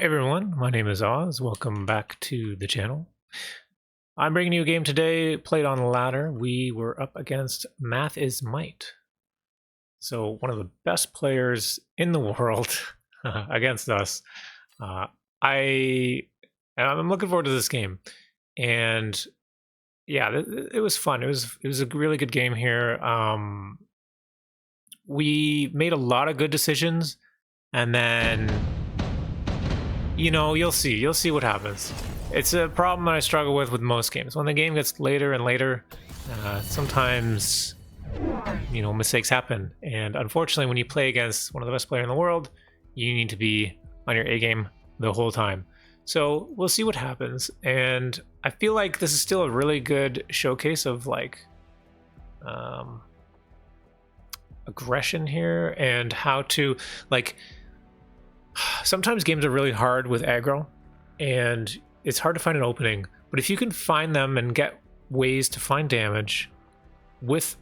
Hey everyone, my name is Oz. Welcome back to the channel. I'm bringing you a game today, played on ladder. We were up against Mathismight. So one of the best players in the world against us. I'm looking forward to this game. And yeah, it was fun. It was a really good game here. We made a lot of good decisions, and then you'll see what happens. It's a problem that I struggle with most games. When the game gets later and later, sometimes mistakes happen, and unfortunately when you play against one of the best players in the world, you need to be on your A game the whole time. So we'll see what happens, and I feel like this is still a really good showcase of aggression here and how to sometimes games are really hard with aggro and it's hard to find an opening, but if you can find them and get ways to find damage with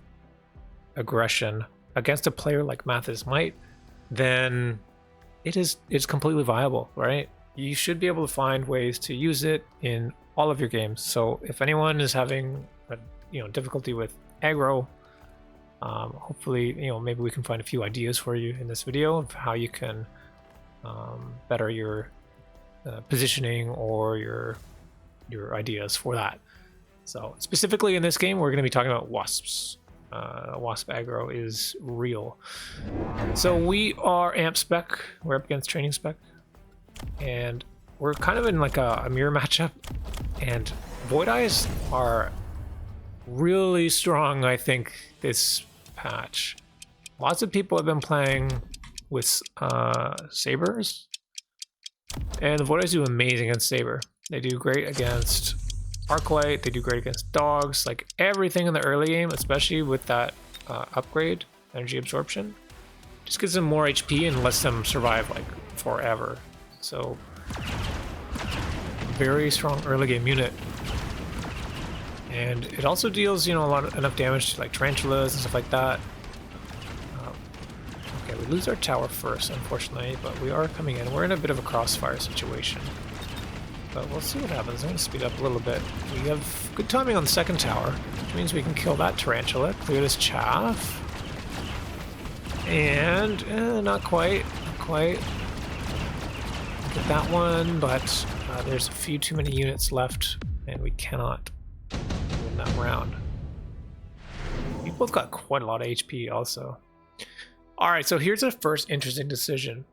aggression against a player like Mathismight, then it's completely viable, right? You should be able to find ways to use it in all of your games. So if anyone is having difficulty with aggro, hopefully maybe we can find a few ideas for you in this video of how you can better your positioning or your ideas for that. So specifically in this game, we're going to be talking about wasps. Wasp aggro is real. So we are amp spec. We're up against training spec, and we're kind of in like a mirror matchup. And Void Eyes are really strong, I think, this patch. Lots of people have been playing with sabers, and the Void Eyes do amazing against saber. They do great against arclight, they do great against dogs, like everything in the early game, especially with that upgrade, energy absorption, just gives them more HP and lets them survive like forever. So very strong early game unit, and it also deals enough damage to like tarantulas and stuff like that. Okay, we lose our tower first, unfortunately, but we are coming in. We're in a bit of a crossfire situation, but we'll see what happens. I'm going to speed up a little bit. We have good timing on the second tower, which means we can kill that tarantula, clear this chaff, and not quite. Get that one, but there's a few too many units left, and we cannot win that round. We both got quite a lot of HP also. All right, so here's our first interesting decision.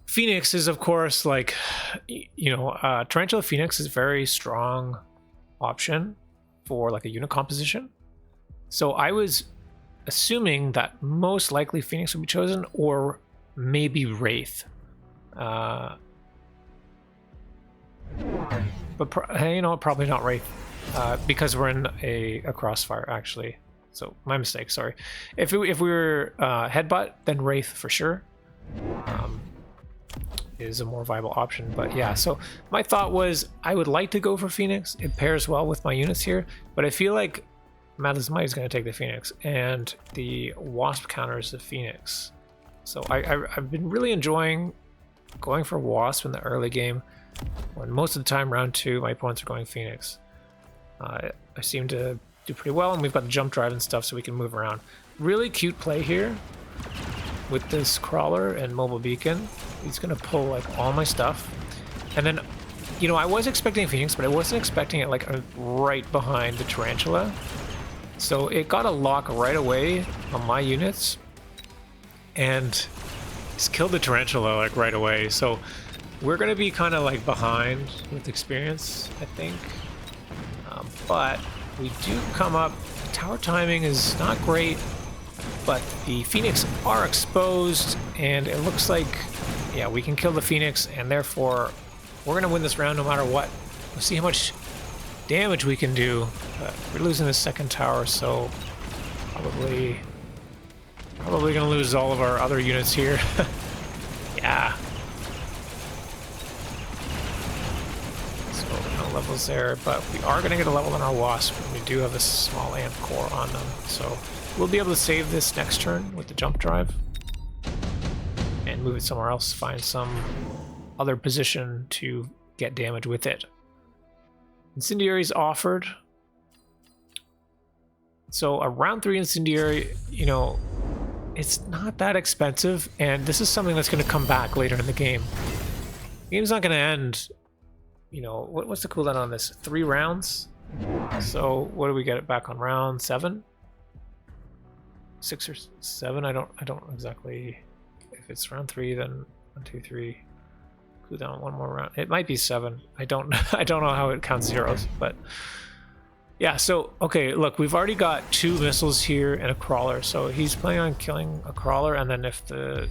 Phoenix is, of course, Tarantula Phoenix is a very strong option for like a unit composition. So I was assuming that most likely Phoenix would be chosen, or maybe Wraith. But probably not Wraith, because we're in a crossfire actually. So my mistake, sorry. If we were headbutt, then Wraith for sure is a more viable option. But yeah, so my thought was I would like to go for Phoenix. It pairs well with my units here, but I feel like Mathismight is going to take the Phoenix, and the Wasp counters the Phoenix. So I've been really enjoying going for Wasp in the early game, when most of the time round 2 my opponents are going Phoenix. I seem to do pretty well, and we've got the jump drive and stuff so we can move around. Really cute play here with this crawler and mobile beacon. He's gonna pull like all my stuff, and then I was expecting Phoenix, but I wasn't expecting it like right behind the tarantula, so it got a lock right away on my units and just killed the tarantula like right away. So we're gonna be kind of like behind with experience, I think, but we do come up. Tower timing is not great, but the Phoenix are exposed, and it looks like, yeah, we can kill the Phoenix, and therefore we're going to win this round no matter what. We'll see how much damage we can do. But we're losing the second tower, so probably going to lose all of our other units here. Yeah. Levels there, but we are going to get a level on our Wasp. We do have a small amp core on them, so we'll be able to save this next turn with the jump drive. and move it somewhere else, find some other position to get damage with it. Incendiary's offered. So a round 3 incendiary, you know, it's not that expensive, and this is something that's going to come back later in the game. The game's not going to end, you know, what's the cooldown on this? 3 rounds? So what do we get it back on round 7? 6 or 7? I don't exactly. If it's round 3, then 1, 2, 3. Cooldown 1 more round. It might be 7. I don't know how it counts zeros, but yeah. So okay, look, we've already got 2 missiles here and a crawler. So he's planning on killing a crawler, and then if the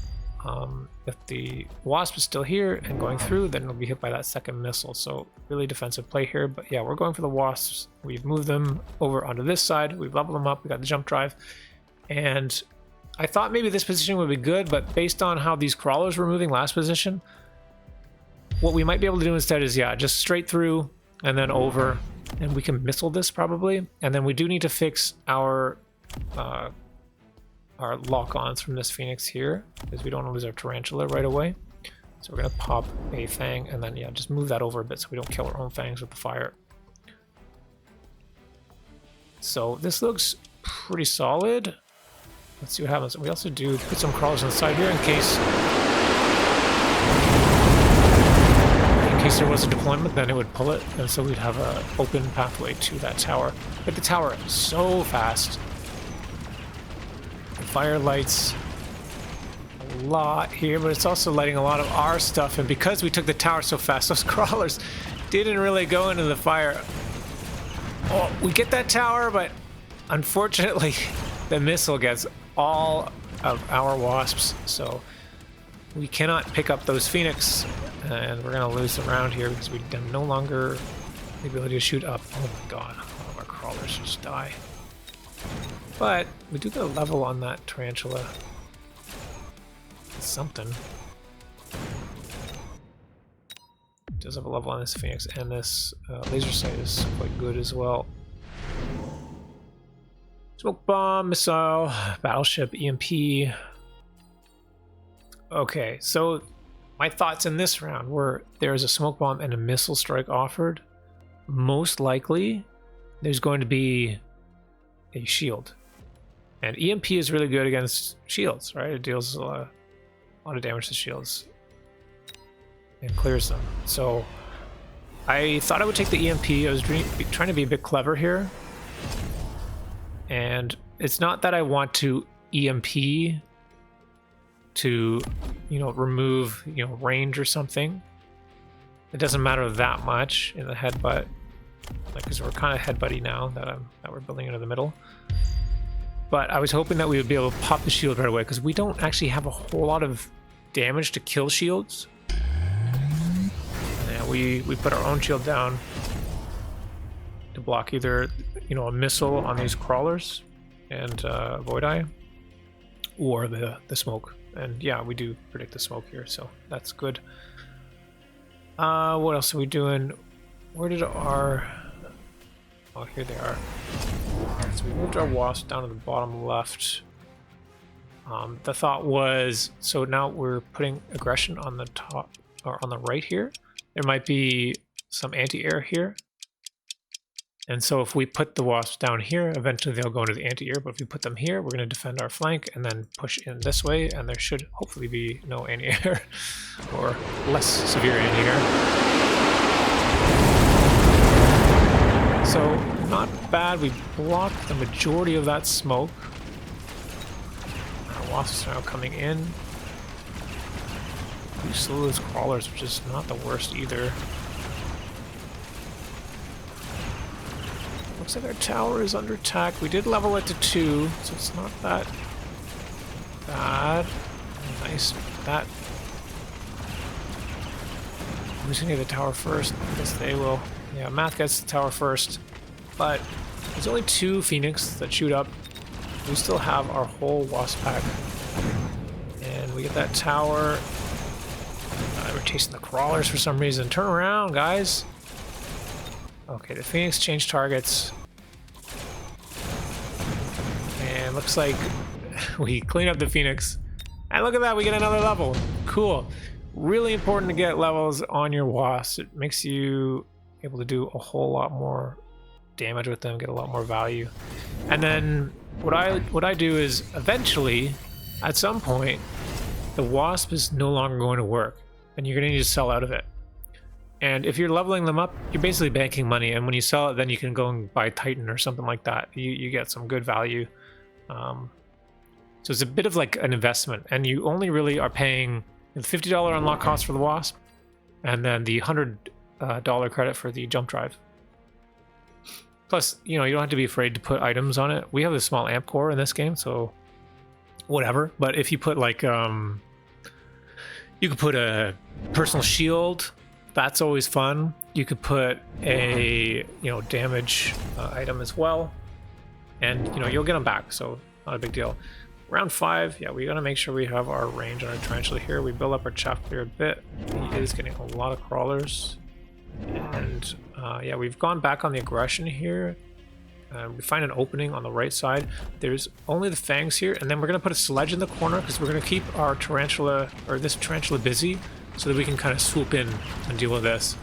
wasp is still here and going through, then it'll be hit by that second missile. So really defensive play here, but yeah, we're going for the wasps. We've moved them over onto this side. We've leveled them up. We got the jump drive, and I thought maybe this position would be good, but based on how these crawlers were moving last position, what we might be able to do instead is, yeah, just straight through and then over, and we can missile this probably. And then we do need to fix our lock-ons from this Phoenix here, because we don't want to lose our Tarantula right away. So we're going to pop a Fang, and then, yeah, just move that over a bit so we don't kill our own Fangs with the fire. So this looks pretty solid. Let's see what happens. We also do put some crawlers on the side here in case there was a deployment, then it would pull it, and so we'd have an open pathway to that tower. But the tower is so fast. The fire lights a lot here, but it's also lighting a lot of our stuff, and because we took the tower so fast, those crawlers didn't really go into the fire. Oh, we get that tower, but unfortunately the missile gets all of our wasps, so we cannot pick up those Phoenix, and we're gonna lose the round here because we have no longer the ability to shoot up. Oh my god, all of our crawlers just die. But we do get a level on that Tarantula. It's something. It does have a level on this Phoenix, and this laser sight is quite good as well. Smoke bomb, missile, battleship, EMP. Okay, so my thoughts in this round were there is a smoke bomb and a missile strike offered. Most likely, there's going to be a shield. And EMP is really good against shields, right? It deals a lot of damage to shields and clears them. So I thought I would take the EMP. I was trying to be a bit clever here. And it's not that I want to EMP to, you know, remove, you know, range or something. It doesn't matter that much in the headbutt, like, because we're kind of headbutty now that we're building into the middle. But I was hoping that we would be able to pop the shield right away, because we don't actually have a whole lot of damage to kill shields. And we put our own shield down to block either, you know, a missile on these crawlers and Void Eye, or the smoke. And yeah, we do predict the smoke here, so that's good. What else are we doing? Where did our... Oh, here they are. So we moved our wasp down to the bottom left. The thought was, so now we're putting aggression on the top, or on the right here. There might be some anti-air here. And so if we put the wasps down here, eventually they'll go into the anti-air, but if we put them here, we're going to defend our flank and then push in this way, and there should hopefully be no anti-air, or less severe anti-air. So, not bad. We blocked the majority of that smoke. Our wasps are now coming in. We slew those crawlers, which is not the worst either. Looks like our tower is under attack. We did level it to 2, so it's not that bad. Nice. That. Who's gonna get the tower first? I guess they will. Yeah, Math gets the tower first. But there's only 2 Phoenix that shoot up. We still have our whole wasp pack. And we get that tower. We're chasing the crawlers for some reason. Turn around, guys. Okay, the Phoenix changed targets. And looks like we clean up the Phoenix. And look at that, we get another level. Cool. Really important to get levels on your wasps. It makes you able to do a whole lot more damage with them, get a lot more value. And then what I do is eventually, at some point, the wasp is no longer going to work, and you're going to need to sell out of it. And if you're leveling them up, you're basically banking money, and when you sell it, then you can go and buy Titan or something like that. You get some good value. So it's a bit of like an investment, and you only really are paying the $50 unlock cost for the wasp, and then the $100 credit for the jump drive. Plus, you know, you don't have to be afraid to put items on it. We have a small amp core in this game, so whatever. But if you put like, you could put a personal shield. That's always fun. You could put a, you know, damage item as well, and you know, you'll get them back, so not a big deal. Round 5, yeah, we gotta make sure we have our range on our tarantula here. We build up our chaff clear a bit. He is getting a lot of crawlers, and yeah, we've gone back on the aggression here. We find an opening on the right side. There's only the fangs here, and then we're gonna put a sledge in the corner because we're gonna keep our tarantula, or this tarantula, busy, so that we can kind of swoop in and deal with this.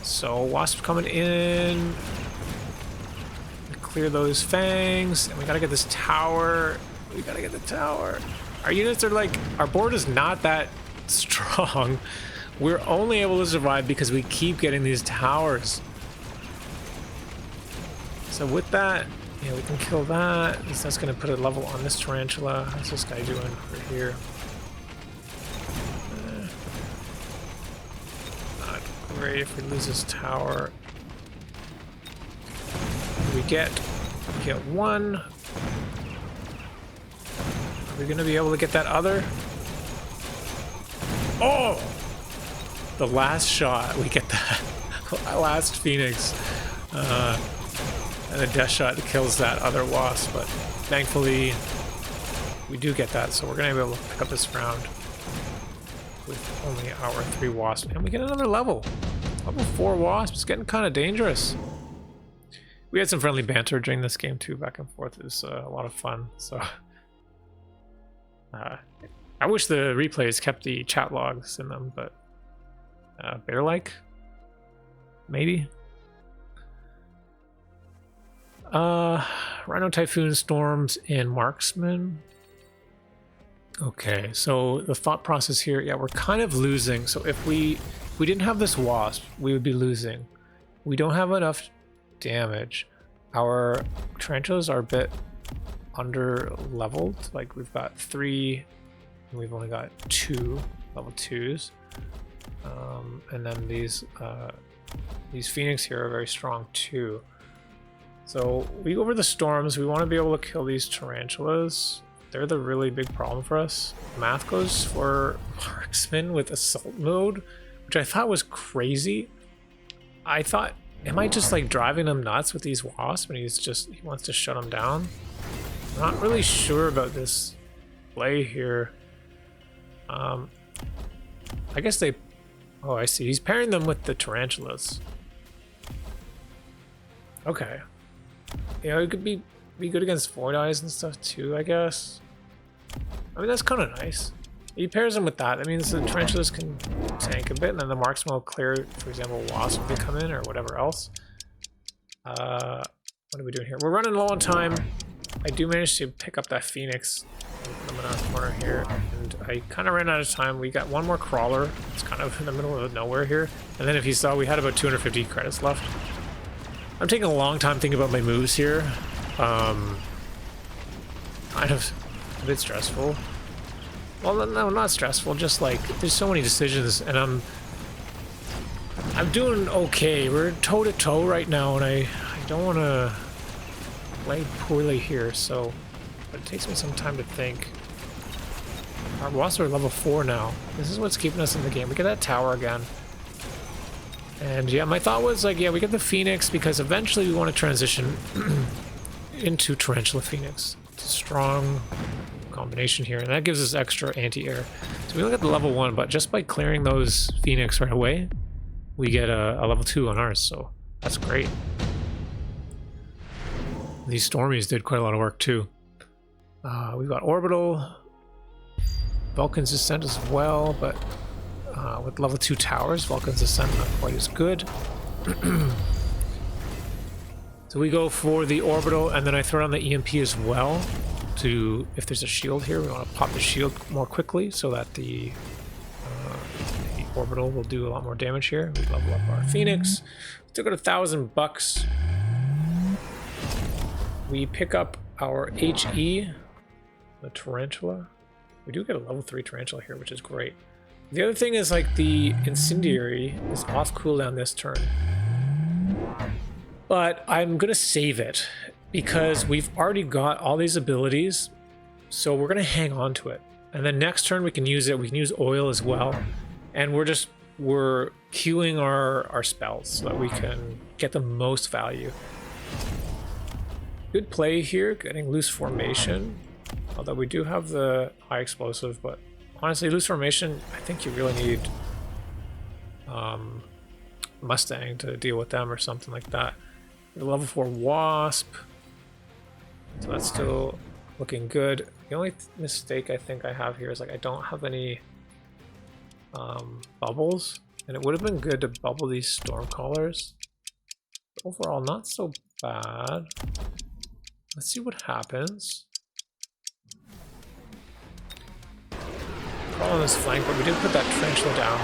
So wasps coming in. Clear those fangs, and we gotta get this tower. We gotta get the tower. Our units are like, our board is not that strong. We're only able to survive because we keep getting these towers. So with that, yeah, we can kill that. That's gonna put a level on this tarantula. How's this guy doing over here? Not great if we lose this tower. We get one. Are we gonna be able to get that other? Oh! The last shot, we get that last Phoenix. And the death shot kills that other wasp, but thankfully we do get that, so we're gonna be able to pick up this round with only our 3 wasps. And we get another level. Level 4 wasps, getting kind of dangerous. We had some friendly banter during this game too, back and forth. It was a lot of fun. So I wish the replays kept the chat logs in them, but bear-like, maybe. Rhino, Typhoon, Storms, and Marksman. Okay, so the thought process here, yeah, we're kind of losing. So if we didn't have this wasp, we would be losing. We don't have enough damage. Our tarantulas are a bit under leveled. Like we've got 3 and we've only got 2 level 2s, and then these Phoenix here are very strong too. So we go over the storms. We want to be able to kill these tarantulas. They're the really big problem for us. Math goes for Marksman with assault mode, which I thought was crazy. I thought, am I just like driving him nuts with these wasps and he wants to shut them down? I'm not really sure about this play here. I guess they, oh, I see. He's pairing them with the tarantulas. Okay. You know, it could be good against void eyes and stuff too, I guess. I mean, that's kind of nice. He pairs them with that. That means the tarantulas can tank a bit, and then the marksman will clear, for example, wasps if they come in or whatever else. What are we doing here? We're running low on time. I do manage to pick up that Phoenix and put them in our corner here, and I kind of ran out of time. We got one more crawler. It's kind of in the middle of nowhere here. And then if you saw, we had about 250 credits left. I'm taking a long time thinking about my moves here. Kind of a bit stressful. Well, no, not stressful, just like there's so many decisions, and I'm doing okay. We're toe to toe right now, and I don't want to play poorly here, so but it takes me some time to think. Our wasps are level 4 now. This is what's keeping us in the game. We get that tower again. And yeah, my thought was like, yeah, we get the Phoenix because eventually we want to transition into Tarantula Phoenix. It's a strong combination here, and that gives us extra anti-air. So we look at the level 1, but just by clearing those Phoenix right away, we get a level 2 on ours, so that's great. These Stormies did quite a lot of work too. We've got Orbital, Vulcan's Ascent as well, but with level 2 towers, Vulcan's Ascent not quite as good. So we go for the Orbital, and then I throw down the EMP as well to, if there's a shield here, we want to pop the shield more quickly so that the Orbital will do a lot more damage here. We level up our Phoenix. Still got $1,000. We pick up our HE, the Tarantula. We do get a level 3 Tarantula here, which is great. The other thing is, like, the Incendiary is off cooldown this turn. But I'm going to save it because we've already got all these abilities, so we're going to hang on to it. And then next turn we can use it. We can use oil as well. And we're queuing our spells so that we can get the most value. Good play here, getting loose formation. Although we do have the high explosive, but honestly, loose formation, I think you really need Mustang to deal with them or something like that. Level 4 Wasp. So that's still looking good. The only mistake I think I have here is, like, I don't have any bubbles, and it would have been good to bubble these Stormcallers. Overall, not so bad. Let's see what happens. Crawl on this flank, but we did put that Tarantula down.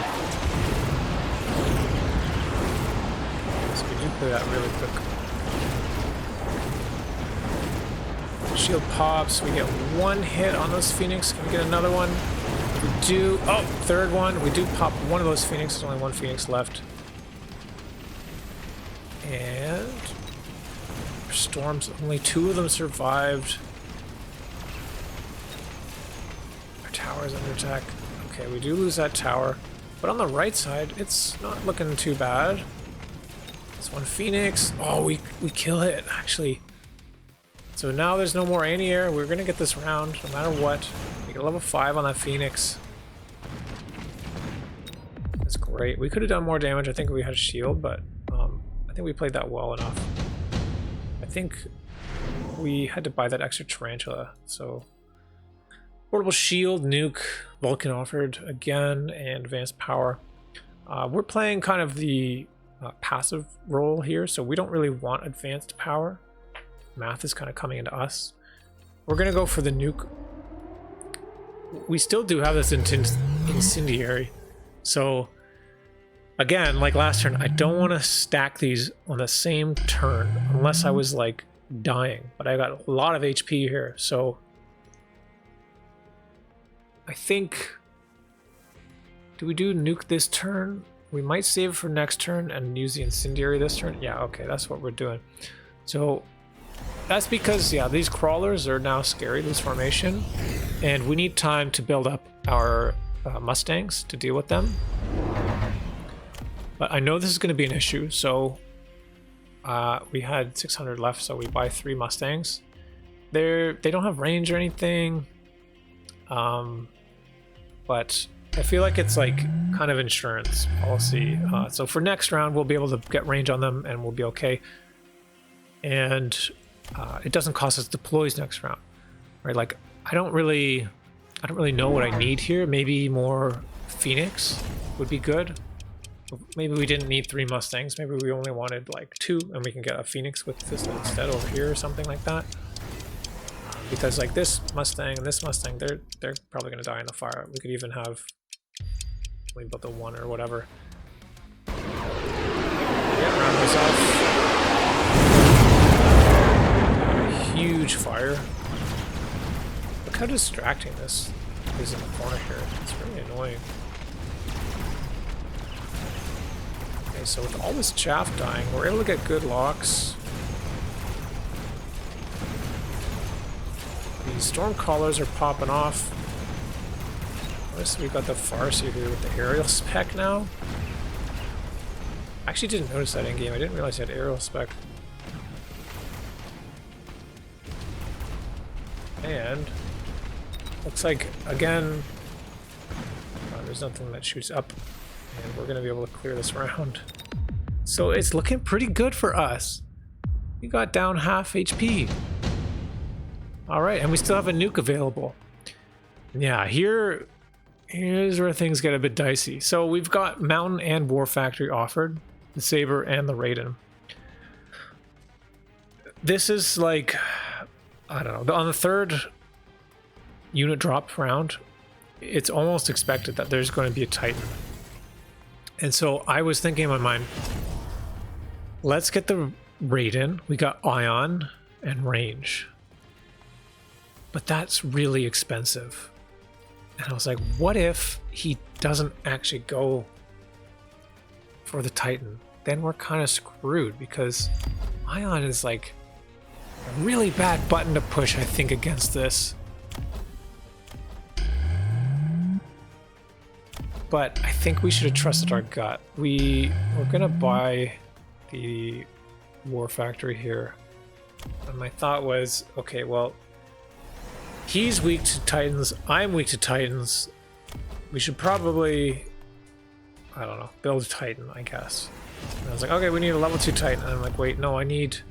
So we did put that really quick. Shield pops, we get one hit on those Phoenix. Can we get another one? We do. Oh, third one. We do pop one of those Phoenix. There's only one Phoenix left. And Storms, only 2 of them survived. Our tower's under attack. Okay, we do lose that tower. But on the right side, it's not looking too bad. This one Phoenix. Oh, we kill it, actually. So now there's no more anti-air. We're going to get this round no matter what. We get level 5 on that Phoenix. That's great. We could have done more damage. I think we had a shield, but I think we played that well enough. I think we had to buy that extra Tarantula. So portable shield, nuke, Vulcan offered again, and advanced power. We're playing kind of the passive role here, so we don't really want advanced power. Math is kind of coming into us. We're gonna go for the nuke. We still do have this incendiary, so again, like last turn, I don't want to stack these on the same turn unless I was like dying, but I got a lot of HP here, so I think, do we do nuke this turn? We might save it for next turn and use the incendiary this turn. Yeah, okay, that's what we're doing. So that's because, yeah, these crawlers are now scary, this formation, and we need time to build up our Mustangs to deal with them. But I know this is going to be an issue, so we had 600 left, so we buy 3 Mustangs. They don't have range or anything, but I feel like it's like kind of insurance policy. So for next round, we'll be able to get range on them, and we'll be okay. And it doesn't cost us deploys next round, right? Like I don't really know what I need here. Maybe more Phoenix would be good. Maybe we didn't need 3 Mustangs. Maybe we only wanted like 2, and we can get a Phoenix with this instead over here or something like that. Because like this Mustang and this Mustang, they're probably gonna die in the fire. We could even have maybe about the 1 or whatever. Yeah, round this off. Huge fire. Look how distracting this is in the corner here. It's really annoying. Okay, so with all this chaff dying, we're able to get good locks. These Stormcallers are popping off. Notice we've got the Farseer here with the aerial spec now. I actually didn't notice that in game. I didn't realize he had aerial spec. And looks like again there's nothing that shoots up, and we're gonna be able to clear this round. So it's looking pretty good for us. We got down half HP. All right, and we still have a nuke available. Yeah, here's where things get a bit dicey. So we've got Mountain and War Factory offered, the Saber and the Raiden. This is like, I don't know, on the third unit drop round, it's almost expected that there's going to be a Titan. And so I was thinking in my mind, let's get the Raiden. We got Ion and range. But that's really expensive. And I was like, what if he doesn't actually go for the Titan? Then we're kind of screwed because Ion is like a really bad button to push, I think, against this. But I think we should have trusted our gut. We're gonna buy the War Factory here. And my thought was, okay, well, he's weak to Titans, I'm weak to Titans. We should probably, I don't know, build a Titan, I guess. And I was like, okay, we need a level 2 Titan. And I'm like, wait, no, I need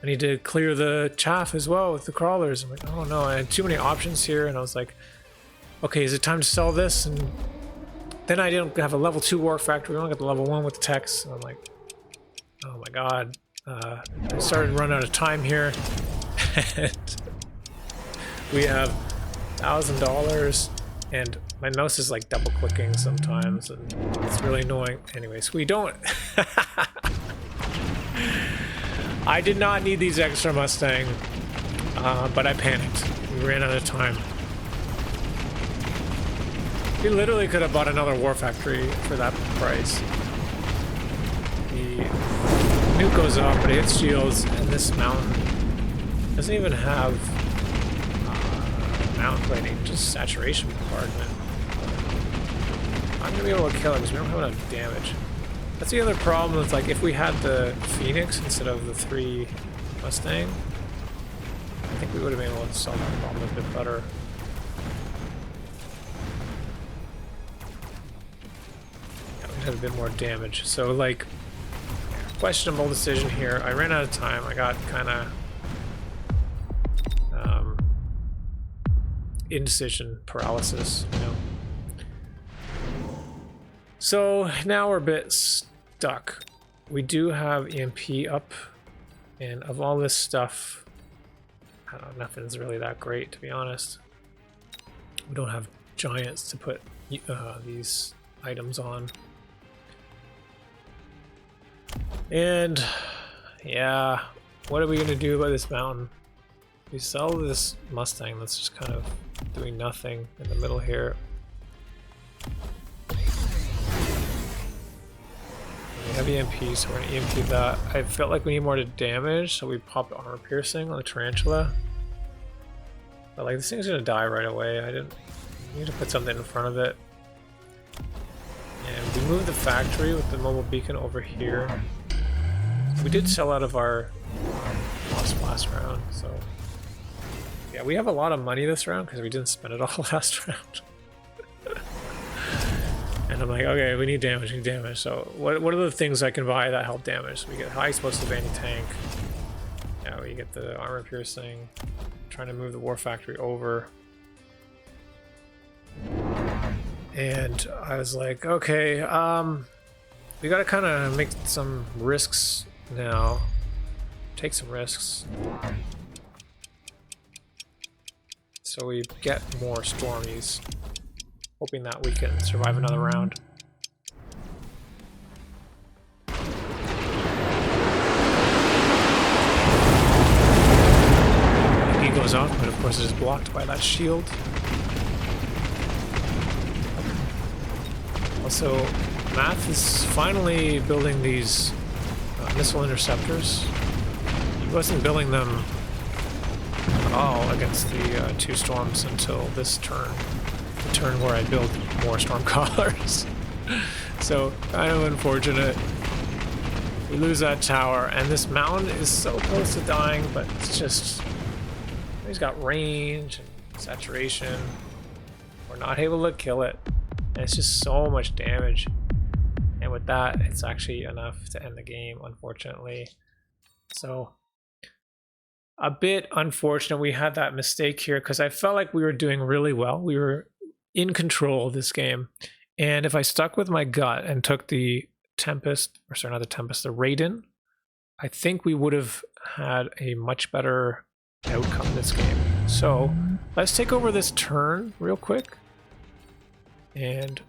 to clear the chaff as well with the crawlers. I'm like, oh no, I had too many options here. And I was like, okay, is it time to sell this? And then I didn't have a level 2 War Factory. We only got the level 1 with the techs. And I'm like, oh my god. I started to run out of time here. And we have $1,000 and my mouse is like double clicking sometimes and it's really annoying. Anyways, we don't. I did not need these extra Mustang, but I panicked. We ran out of time. We literally could have bought another War Factory for that price. The nuke goes up, but it hits shields, and this mountain doesn't even have mountain plating, just saturation bombardment. I'm gonna be able to kill it because we don't have enough damage. That's the other problem. It's like if we had the Phoenix instead of the 3 Mustang, I think we would have been able to solve that problem a bit better. Yeah, we'd have a bit more damage. So like, questionable decision here. I ran out of time. I got kind of indecision paralysis, you know. So now we're a bit stuck. We do have EMP up, and of all this stuff, I don't know, nothing's really that great, to be honest. We don't have giants to put these items on. And yeah, what are we gonna do about this mountain? We sell this Mustang that's just kind of doing nothing in the middle here. We have EMP, so we're gonna EMP that. I felt like we need more to damage, so we popped armor piercing on the tarantula. But like, this thing's gonna die right away. I need to put something in front of it. And we moved the factory with the mobile beacon over here. We did sell out of our lost last round, so yeah, we have a lot of money this round because we didn't spend it all last round. And I'm like, okay, we need damage, So what are the things I can buy that help damage? We get high explosive anti-tank. Yeah, we get the armor piercing. Trying to move the War Factory over. And I was like, okay, we gotta kind of make some risks now. Take some risks. So we get more Stormies, hoping that we can survive another round. He goes off, but of course it is blocked by that shield. Also, Math is finally building these missile interceptors. He wasn't building them at all against the 2 storms until this turn. The turn where I build more storm callers. So, kind of unfortunate. We lose that tower, and this mountain is so close to dying, but it's just... he's got range and saturation. We're not able to kill it. And it's just so much damage. And with that, it's actually enough to end the game, unfortunately. So, a bit unfortunate we had that mistake here, because I felt like we were doing really well. We were in control of this game. And if I stuck with my gut and took the Tempest, or sorry, not the Tempest, the Raiden, I think we would have had a much better outcome this game. So let's take over this turn real quick, and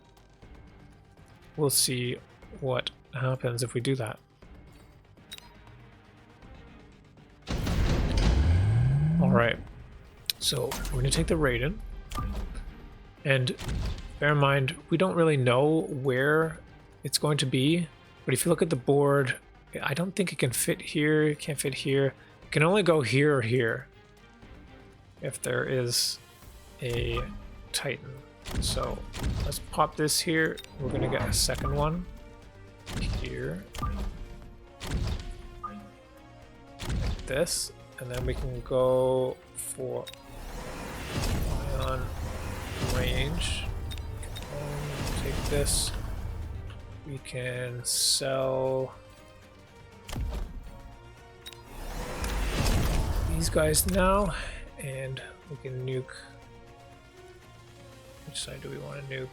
we'll see what happens if we do that. All right, so we're gonna take the Raiden, and bear in mind, we don't really know where it's going to be, but if you look at the board, I don't think it can fit here, it can't fit here. It can only go here or here if there is a Titan. So let's pop this here. We're gonna get a second one here, like this, and then we can go for ion range. Take this. We can sell these guys now, and we can nuke. Which side do we want to nuke?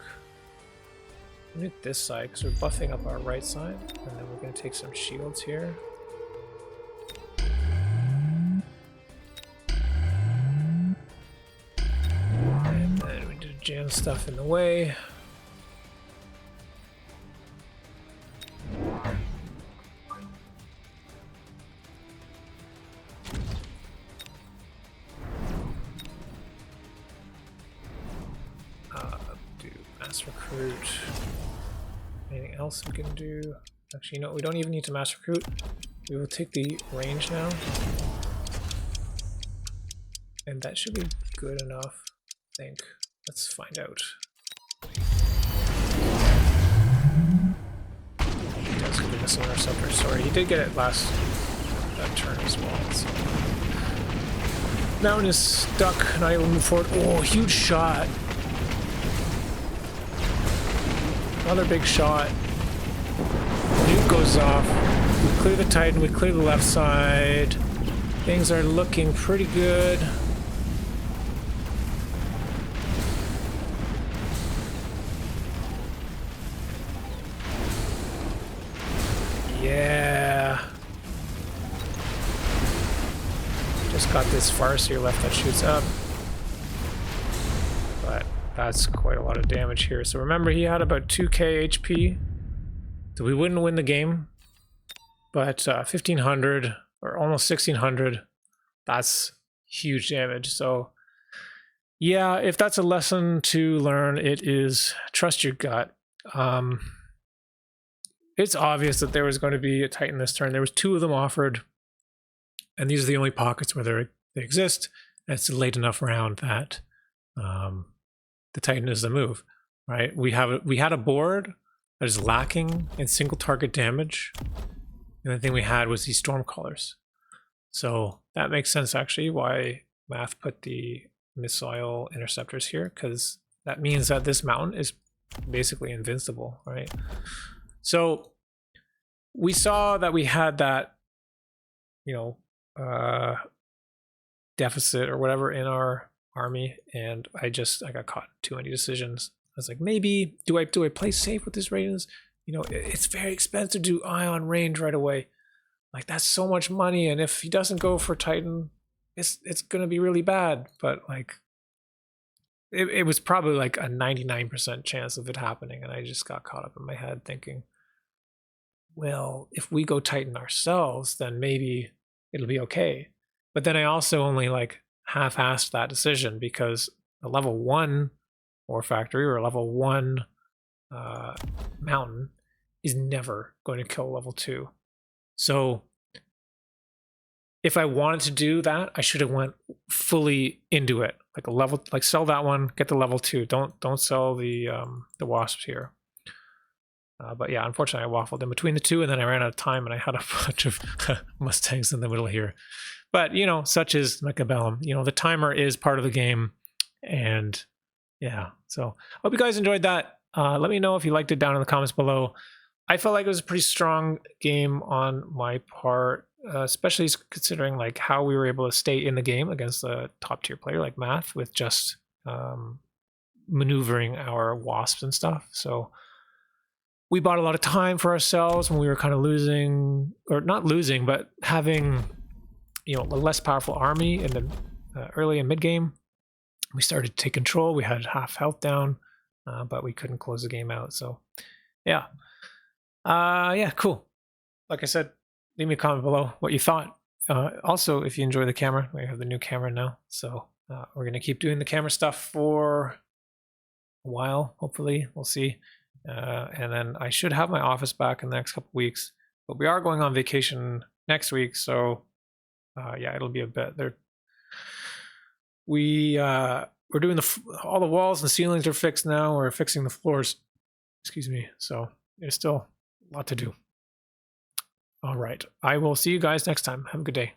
Nuke this side because we're buffing up our right side, and then we're going to take some shields here. And then we did jam stuff in the way. Recruit. Anything else we can do? Actually, no, we don't even need to mass recruit. We will take the range now. And that should be good enough, I think. Let's find out. He does get the missile interceptor. Sorry, he did get it last turn as well. So. Mountain is stuck, not able to move forward. Oh, huge shot. Another big shot. Nuke goes off. We clear the Titan, we clear the left side. Things are looking pretty good. Yeah. Just got this Farseer left that shoots up. But that's quite a lot of damage here. So remember, he had about 2k HP. So we wouldn't win the game. But 1500 or almost 1600, that's huge damage. So yeah, if that's a lesson to learn, it is trust your gut. It's obvious that there was going to be a Titan this turn. There was 2 of them offered. And these are the only pockets where they exist. And it's a late enough round that the Titan is the move, right? We had a board that is lacking in single target damage. And the thing we had was these Stormcallers. So that makes sense actually why Math put the missile interceptors here, because that means that this mountain is basically invincible, right? So we saw that we had that, deficit or whatever in our army, and I got caught in too many decisions. I was like, maybe do I play safe with this Raidens? It's very expensive to do ion range right away. Like, that's so much money, and if he doesn't go for Titan, it's gonna be really bad. But like, it was probably like a 99% chance of it happening, and I just got caught up in my head thinking, well, if we go Titan ourselves, then maybe it'll be okay. But then I also only like half-assed that decision, because a level 1 War Factory or a level 1 mountain is never going to kill level 2. So if I wanted to do that, I should have went fully into it, like sell that one, get the level 2. Don't sell the wasps here. But yeah, unfortunately, I waffled in between the two, and then I ran out of time, and I had a bunch of Mustangs in the middle here. But such is Mechabellum. The timer is part of the game, and yeah. So hope you guys enjoyed that. Let me know if you liked it down in the comments below. I felt like it was a pretty strong game on my part. especially considering like how we were able to stay in the game against a top tier player like Math with just maneuvering our wasps and stuff. So we bought a lot of time for ourselves when we were kind of losing, or not losing, but having, you know, a less powerful army in the early and mid game. We started to take control. We had half health down, but we couldn't close the game out. So yeah. Yeah, cool. Like I said, leave me a comment below what you thought. Also, if you enjoy the camera, we have the new camera now. So we're going to keep doing the camera stuff for a while, hopefully. We'll see. And then I should have my office back in the next couple weeks. But we are going on vacation next week. So yeah, it'll be a bit there. We're doing all the walls and ceilings are fixed now. We're fixing the floors. Excuse me. So there's still a lot to do. All right. I will see you guys next time. Have a good day.